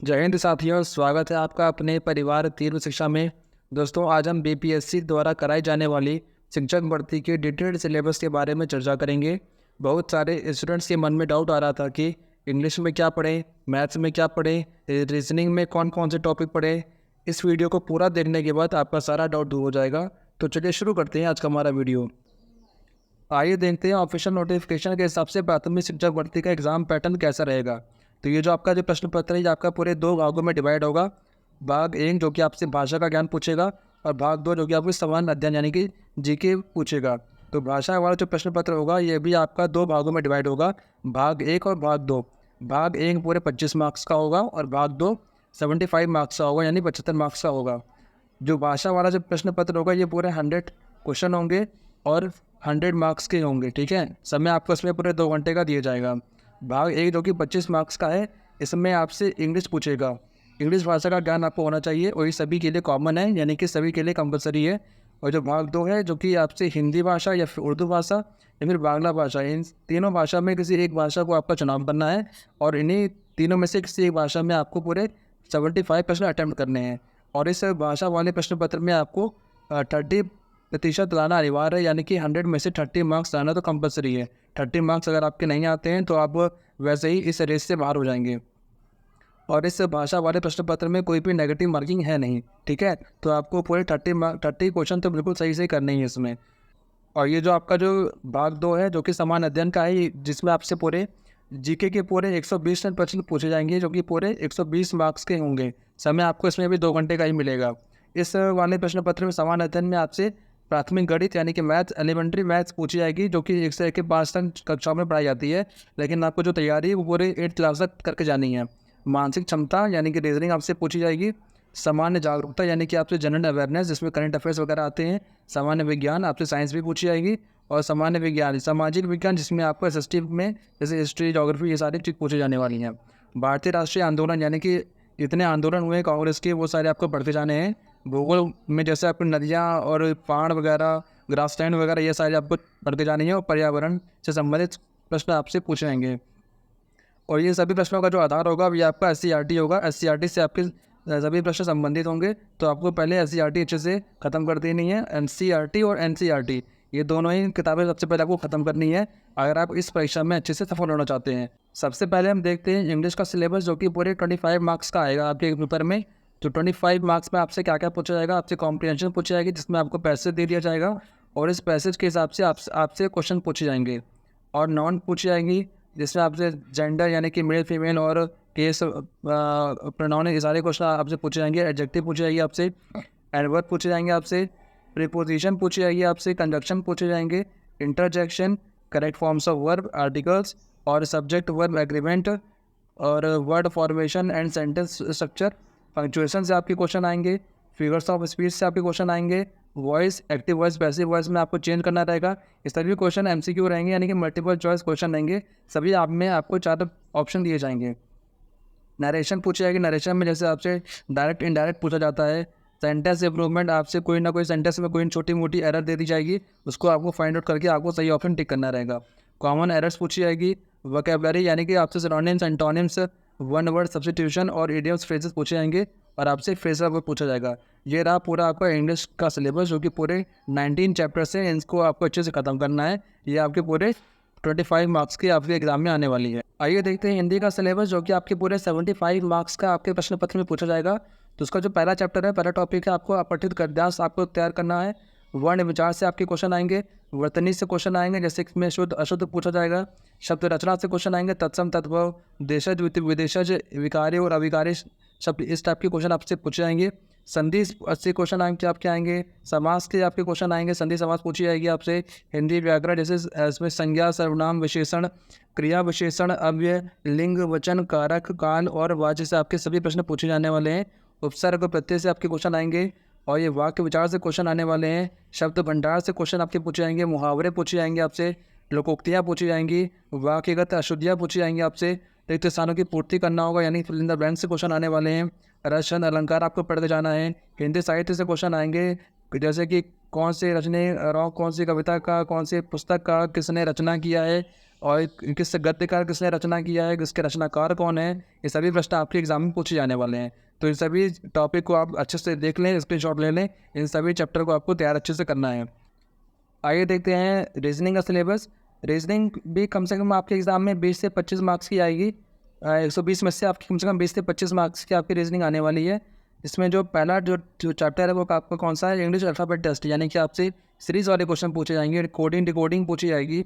जय हिंद साथियों, स्वागत है आपका अपने परिवार तीव्र शिक्षा में। दोस्तों, आज हम बीपीएससी द्वारा कराई जाने वाली शिक्षक भर्ती के डिटेल्ड सिलेबस के बारे में चर्चा करेंगे। बहुत सारे स्टूडेंट्स के मन में डाउट आ रहा था कि इंग्लिश में क्या पढ़ें, मैथ्स में क्या पढ़ें, रीजनिंग में कौन कौन से टॉपिक पढ़ें। इस वीडियो को पूरा देखने के बाद आपका सारा डाउट दूर हो जाएगा। तो चलिए शुरू करते हैं आज का हमारा वीडियो। आइए देखते हैं ऑफिशियल नोटिफिकेशन के हिसाब से प्राथमिक शिक्षक भर्ती का एग्जाम पैटर्न कैसा रहेगा। तो ये जो आपका जो प्रश्न पत्र है ये आपका पूरे दो भागों में डिवाइड होगा। भाग एक जो कि आपसे भाषा का ज्ञान पूछेगा और भाग दो जो कि आपको सामान्य अध्ययन यानी कि जीके पूछेगा। तो भाषा वाला जो प्रश्न पत्र होगा ये भी आपका दो भागों में डिवाइड होगा, भाग एक और भाग दो। भाग एक पूरे 25 मार्क्स का होगा और भाग दो 75 मार्क्स का होगा, यानी 75 मार्क्स का होगा। जो भाषा वाला जो प्रश्न पत्र होगा ये पूरे 100 क्वेश्चन होंगे और 100 मार्क्स के होंगे। ठीक है, समय आपको इसमें पूरे 2 घंटे का दिया जाएगा। भाग एक जो कि 25 मार्क्स का है, इसमें आपसे इंग्लिश पूछेगा। इंग्लिश भाषा का ज्ञान आपको होना चाहिए और ये सभी के लिए कॉमन है, यानी कि सभी के लिए कंपलसरी है। और जो भाग दो है जो कि आपसे हिंदी भाषा या फिर उर्दू भाषा या फिर बांग्ला भाषा, इन तीनों भाषा में किसी एक भाषा को आपका चुनाव करना है और इन्हीं तीनों में से किसी एक भाषा में आपको पूरे 75 प्रश्न अटैम्प्ट करने हैं। और इस भाषा वाले प्रश्न पत्र में आपको 30% लाना अनिवार्य है, यानी कि 100 में से 30 मार्क्स लाना तो कंपलसरी है। 30 मार्क्स अगर आपके नहीं आते हैं तो आप वैसे ही इस रेस से बाहर हो जाएंगे। और इस भाषा वाले प्रश्न पत्र में कोई भी नेगेटिव मार्किंग है नहीं। ठीक है, तो आपको पूरे 30 क्वेश्चन तो बिल्कुल सही से करने ही है इसमें। और ये जो आपका जो भाग दो है जो कि समान अध्ययन का है, जिसमें आपसे पूरे जीके के पूरे 120 प्रश्न पूछे जाएंगे जो कि पूरे 120 मार्क्स के होंगे। समय आपको इसमें भी 2 घंटे का ही मिलेगा। इस वाले प्रश्न पत्र में समान अध्ययन में आपसे प्राथमिक गणित यानी कि मैथ्स, एलिमेंट्री मैथ्स पूछी जाएगी जो कि 1 से लेकर 5 तक कक्षाओं में पढ़ाई जाती है, लेकिन आपको जो तैयारी है वो पूरे 8th क्लास तक करके जानी है। मानसिक क्षमता यानी कि रीजनिंग आपसे पूछी जाएगी। सामान्य जागरूकता यानी कि आपसे जनरल अवेयरनेस जिसमें करंट अफेयर्स वगैरह आते हैं। सामान्य विज्ञान आपसे साइंस भी पूछी जाएगी। और सामान्य विज्ञान सामाजिक विज्ञान जिसमें आपको एसएसटी में जैसे हिस्ट्री, ज्योग्राफी, ये सारी चीज़ पूछी जाने वाली हैं। भारतीय राष्ट्रीय आंदोलन यानी कि जितने आंदोलन हुए कांग्रेस के वो सारे आपको पढ़ते जाने हैं। भूगोल में जैसे आपको नदियाँ और पहाड़ वगैरह, ग्रासलैंड वगैरह ये सारे आपको पढ़ते जाने हैं। और पर्यावरण से संबंधित प्रश्न आपसे पूछे जाएंगे। और ये सभी प्रश्नों का जो आधार होगा ये आपका एससीईआरटी होगा। एससीईआरटी से आपके सभी प्रश्न संबंधित होंगे, तो आपको पहले एससीईआरटी अच्छे से ख़त्म कर देनी है। एनसीईआरटी और एनसीईआरटी ये दोनों ही किताबें सबसे पहले आपको ख़त्म करनी है अगर आप इस परीक्षा में अच्छे से सफल होना चाहते हैं। सबसे पहले हम देखते हैं इंग्लिश का सिलेबस जो कि पूरे 25 मार्क्स का आएगा आपके पेपर में। तो 25 मार्क्स में आपसे क्या क्या पूछा जाएगा, आपसे कॉम्प्रिहेंशन पूछी जाएगी जिसमें आपको पैसेज दे दिया जाएगा और इस पैसेज के हिसाब से आपसे क्वेश्चन पूछे जाएंगे। और नॉन पूछी जाएंगी जिसमें आपसे जेंडर यानी कि मेल फीमेल और केस प्रोनाउन ये सारे क्वेश्चन आपसे पूछे जाएंगे। एडजेक्टिव पूछे जाएंगे आपसे, एडवर्ब पूछे जाएंगे आपसे, प्रीपोजिशन पूछे जाएगी आपसे, कंजक्शन पूछे जाएंगे, interjection, correct forms of verb, articles और सब्जेक्ट वर्ब एग्रीमेंट और word formation and sentence structure. Punctuation से आपके क्वेश्चन आएंगे। फिगर्स ऑफ स्पीच से आपके क्वेश्चन आएंगे। Voice, active voice, passive voice में आपको चेंज करना रहेगा। इस तरह के क्वेश्चन एमसीक्यू रहेंगे यानी कि मल्टीपल चॉइस क्वेश्चन रहेंगे। सभी आप में आपको 4 ऑप्शन दिए जाएंगे। नरेशन पूछी जाएगी। नरेशन में जैसे आपसे डायरेक्ट इनडायरेक्ट पूछा जाता है। सेंटेंस इंप्रूवमेंट आपसे कोई ना कोई सेंटेंस में कोई छोटी मोटी एरर दे दी जाएगी, उसको आपको फाइंड आउट करके आपको सही ऑप्शन टिक करना रहेगा। कॉमन एरर्स पूछी जाएगी। वोकैबुलरी यानी कि आपसे synonyms, antonyms, one word substitution और इडियम्स, फ्रेजेस पूछे जाएंगे और आपसे फ्रेजर वर्ब पूछा जाएगा। ये रहा पूरा आपका इंग्लिश का सिलेबस जो कि पूरे 19 चैप्टर से इनको आपको अच्छे से ख़त्म करना है। ये आपके पूरे 25 मार्क्स की आपके एग्जाम में आने वाली है। आइए देखते हैं हिंदी का सिलेबस जो कि आपके पूरे 75 मार्क्स का आपके प्रश्न पत्र में पूछा जाएगा। तो उसका जो पहला चैप्टर है, पहला टॉपिक है, आपको अपठित गद्यांश आपको तैयार करना है। वर्ण विचार से आपके क्वेश्चन आएंगे। वर्तनी से क्वेश्चन आएंगे जैसे इसमें शुद्ध अशुद्ध पूछा जाएगा। शब्द रचना से क्वेश्चन आएंगे। तत्सम, तद्भव, देशज, विदेशज, विकारी और अविकारी शब्द, इस टाइप के क्वेश्चन आपसे पूछे जाएंगे। संधि से क्वेश्चन आपके आएंगे। समास के आपके क्वेश्चन आएंगे। संधि समास पूछी जाएगी आपसे। हिंदी व्याकरण जैसे इसमें संज्ञा, सर्वनाम, विशेषण, क्रिया विशेषण, अव्यय, लिंग, वचन, कारक, काल और वाच्य से आपके सभी प्रश्न पूछे जाने वाले हैं। उपसर्ग प्रत्यय से आपके क्वेश्चन आएंगे और ये वाक्य विचार से क्वेश्चन आने वाले हैं। शब्द भंडार से क्वेश्चन आपके पूछे जाएंगे। मुहावरे पूछे जाएंगे आपसे। लोकोक्तियाँ पूछी जाएंगी। वाक्यगत अशुद्धियाँ पूछी जाएंगी आपसे। रिक्त स्थानों की पूर्ति करना होगा यानी फिल इन द ब्लैंक से क्वेश्चन आने वाले हैं। रचन अलंकार आपको पढ़ते जाना है। हिंदी साहित्य से क्वेश्चन आएंगे जैसे कि कौन से रचने कौन सी कविता का, कौन सी पुस्तक का किसने रचना किया है और किस गद्य का किसने रचना किया है, किसके रचनाकार कौन है, ये सभी प्रश्न आपके एग्जाम में पूछे जाने वाले हैं। तो इन सभी टॉपिक को आप अच्छे से देख लें, स्क्रीनशॉट ले लें, इन सभी चैप्टर को आपको तैयार अच्छे से करना है। आइए देखते हैं रीजनिंग का सिलेबस। रीजनिंग भी कम से कम आपके एग्ज़ाम में 20 से 25 मार्क्स की आएगी। 120 में से आपकी कम से कम 20 से 25 मार्क्स की आपकी रीजनिंग आने वाली है। इसमें जो पहला जो चैप्टर है वो आपका कौन सा है, इंग्लिश अल्फ़ाबेट टेस्ट, यानी कि आपसे सीरीज़ वाले क्वेश्चन पूछे जाएंगे, कोडिंग डिकोडिंग पूछी जाएगी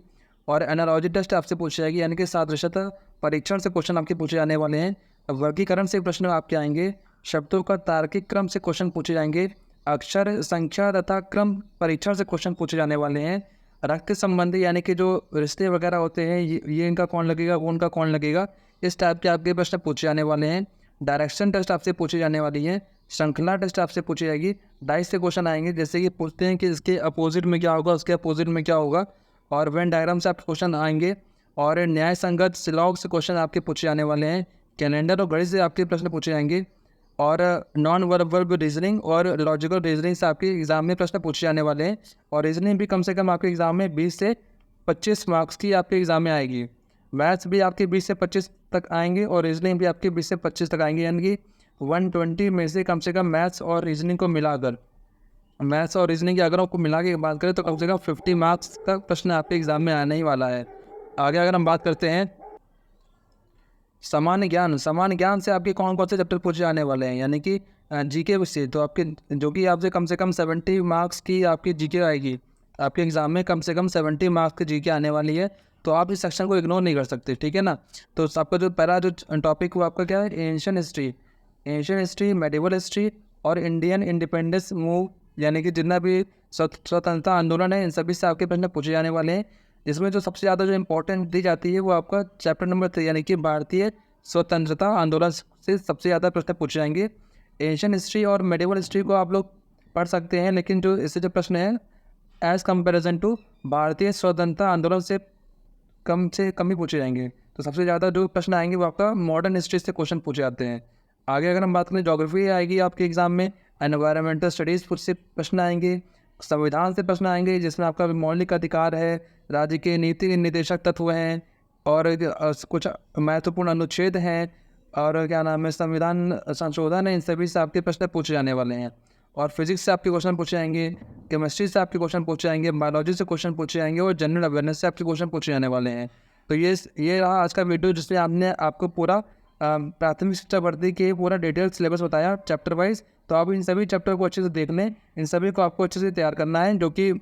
और एनालॉजी टेस्ट आपसे पूछी जाएगी, यानी कि सादृश्यता परीक्षण से क्वेश्चन आपके पूछे जाने वाले हैं। वर्गीकरण से प्रश्न आपके आएंगे, शब्दों का तार्किक क्रम से क्वेश्चन पूछे जाएंगे, अक्षर संख्या तथा क्रम परीक्षण से क्वेश्चन पूछे जाने वाले हैं। रक्त संबंधी यानी कि जो रिश्ते वगैरह होते हैं, ये इनका कौन लगेगा, वो उनका कौन लगेगा, इस टाइप के आपके प्रश्न पूछे जाने वाले हैं। डायरेक्शन टेस्ट आपसे पूछी जाने वाली है, श्रृंखला टेस्ट आपसे पूछी जाएगी। 22 से क्वेश्चन आएंगे, जैसे कि पूछते हैं कि इसके अपोजिट में क्या होगा, उसके अपोजिट में क्या होगा, और वेन डायग्राम से आपके क्वेश्चन आएंगे। और न्याय संगत सिलॉग से क्वेश्चन आपके पूछे जाने वाले हैं। कैलेंडर और गणित से आपके प्रश्न पूछे जाएंगे और नॉन वर्बल रीजनिंग और लॉजिकल रीजनिंग से आपके एग्ज़ाम में प्रश्न पूछे जाने वाले हैं। और रीजनिंग भी कम से कम आपके एग्ज़ाम में 20 से 25 मार्क्स की आपके एग्ज़ाम में आएगी। मैथ्स भी आपके 20 से 25 तक आएंगे और रीजनिंग भी आपके 20 से 25 तक आएंगे, यानी कि 120 में से कम मैथ्स और रीजनिंग को मिलाकर, मैथ्स और रीजनिंग की अगर आपको मिला के बात करें तो कम से कम 50 मार्क्स का प्रश्न आपके एग्ज़ाम में आने ही वाला है। आगे अगर हम बात करते हैं सामान्य ज्ञान से आपके कौन कौन से चैप्टर पूछे जाने वाले हैं, यानी कि जीके से, तो आपके जो कि आपसे कम से कम 70 मार्क्स की आपकी जीके आएगी। आपके एग्ज़ाम में कम से कम 70 मार्क्स की जीके आने वाली है, तो आप इस सेक्शन को इग्नोर नहीं कर सकते, ठीक है ना। तो आपका जो पहला जो टॉपिक वो आपका क्या है, एंशियन हिस्ट्री, मेडिवल हिस्ट्री और इंडियन इंडिपेंडेंस मूव, यानी कि जितना भी स्वतंत्रता आंदोलन है, इन सभी से आपके प्रश्न पूछे जाने वाले हैं। जिसमें जो सबसे ज़्यादा जो इंपॉर्टेंट दी जाती है वो आपका चैप्टर नंबर 3, यानी कि भारतीय स्वतंत्रता आंदोलन से सबसे ज़्यादा प्रश्न पूछे जाएंगे। एशियन हिस्ट्री और मेडिवल हिस्ट्री को आप लोग पढ़ सकते हैं, लेकिन जो इससे जो प्रश्न है एज़ कंपेरिजन टू भारतीय स्वतंत्रता आंदोलन से कम ही पूछे जाएंगे। तो सबसे ज़्यादा जो प्रश्न आएंगे वो आपका मॉडर्न हिस्ट्री से क्वेश्चन पूछे जाते हैं। आगे अगर हम बात करें, ज्योग्राफी आएगी आपके एग्ज़ाम में, एनवायरमेंटल स्टडीज़ से प्रश्न आएंगे, संविधान से प्रश्न आएंगे जिसमें आपका मौलिक अधिकार है, राज्य के नीति निर्देशक तत्व हैं और कुछ महत्वपूर्ण अनुच्छेद हैं और क्या नाम है, संविधान संशोधन है, इन सभी से आपके प्रश्न पूछे जाने वाले हैं। और फिजिक्स से आपके क्वेश्चन पूछे जाएंगे, केमिस्ट्री से आपके क्वेश्चन पूछे जाएंगे, बायोलॉजी से क्वेश्चन पूछे जाएंगे और जनरल अवेयरनेस से आपके क्वेश्चन पूछे जाने वाले हैं। तो ये रहा आज का वीडियो, जिसमें आपने आपको पूरा प्राथमिक शिक्षा भर्ती के पूरा डिटेल सिलेबस बताया चैप्टर वाइज। तो आप इन सभी चैप्टर को अच्छे से देख लें, इन सभी को आपको अच्छे से तैयार करना है, जो कि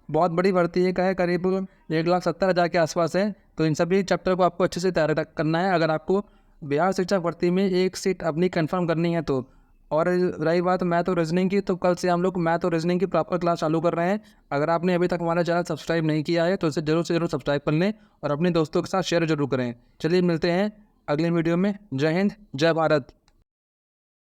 बहुत बड़ी भर्ती है, करीब 1,70,000 के आसपास है। तो इन सभी चैप्टर को आपको अच्छे से तैयार करना है अगर आपको बिहार शिक्षा भर्ती में एक सीट अपनी कंफर्म करनी है तो। और रही बात मैथ और रीजनिंग की, तो कल से हम लोग मैथ और रीजनिंग की प्रॉपर क्लास चालू कर रहे हैं। अगर आपने अभी तक हमारा चैनल सब्सक्राइब नहीं किया है तो इसे जरूर से जरूर सब्सक्राइब कर लें और अपने दोस्तों के साथ शेयर जरूर करें। चलिए मिलते हैं अगले वीडियो में। जय हिंद, जय भारत।